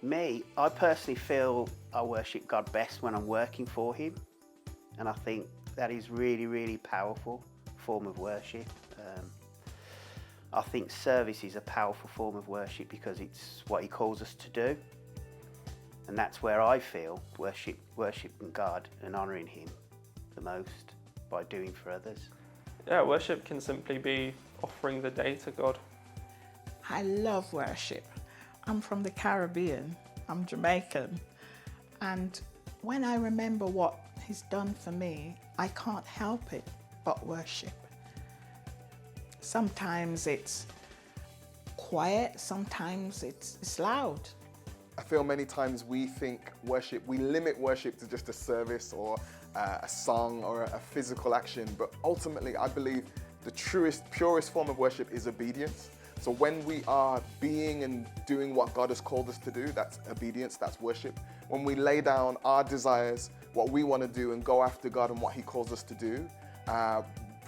I personally feel I worship God best when I'm working for him, and I think that is really, really powerful form of worship. I think service is a powerful form of worship because it's what he calls us to do, and that's where I feel worshiping God and honouring him the most, by doing for others. Yeah, worship can simply be offering the day to God. I love worship. I'm from the Caribbean, I'm Jamaican, and when I remember what he's done for me, I can't help it but worship. Sometimes it's quiet, sometimes it's loud. I feel many times we think worship, we limit worship to just a service or a song or a physical action, but ultimately I believe the truest, purest form of worship is obedience. So when we are being and doing what God has called us to do, that's obedience, that's worship. When we lay down our desires, what we want to do, and go after God and what he calls us to do,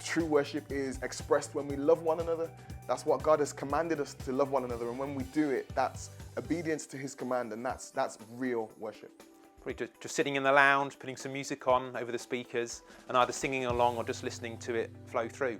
true worship is expressed when we love one another. That's what God has commanded us, to love one another, and when we do it, that's obedience to his command, and that's real worship. Probably just sitting in the lounge, putting some music on over the speakers, and either singing along or just listening to it flow through.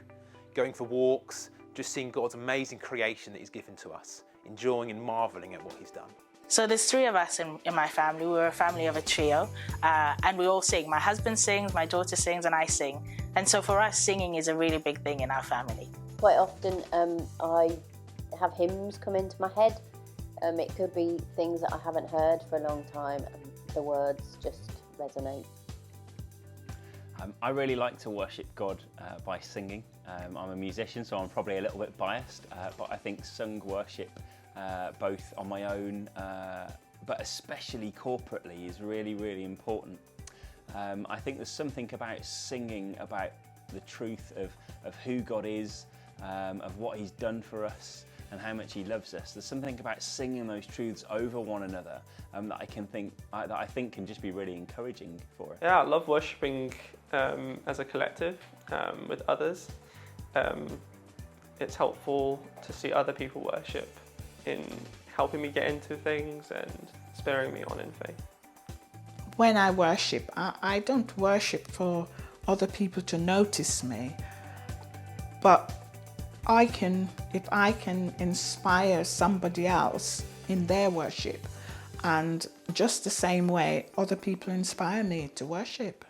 Going for walks, just seeing God's amazing creation that he's given to us, enjoying and marvelling at what he's done. So there's three of us in my family. We're a family of a trio, and we all sing. My husband sings, my daughter sings, and I sing. And so for us, singing is a really big thing in our family. Quite often I have hymns come into my head. It could be things that I haven't heard for a long time, and the words just resonate. I really like to worship God by singing. I'm a musician, so I'm probably a little bit biased, but I think sung worship, both on my own, but especially corporately, is really, really important. I think there's something about singing about the truth of who God is, of what he's done for us, and how much he loves us. There's something about singing those truths over one another that I think can just be really encouraging for us. Yeah, I love worshipping as a collective with others. It's helpful to see other people worship in helping me get into things and spurring me on in faith. When I worship, I don't worship for other people to notice me, but if I can inspire somebody else in their worship, and just the same way other people inspire me to worship.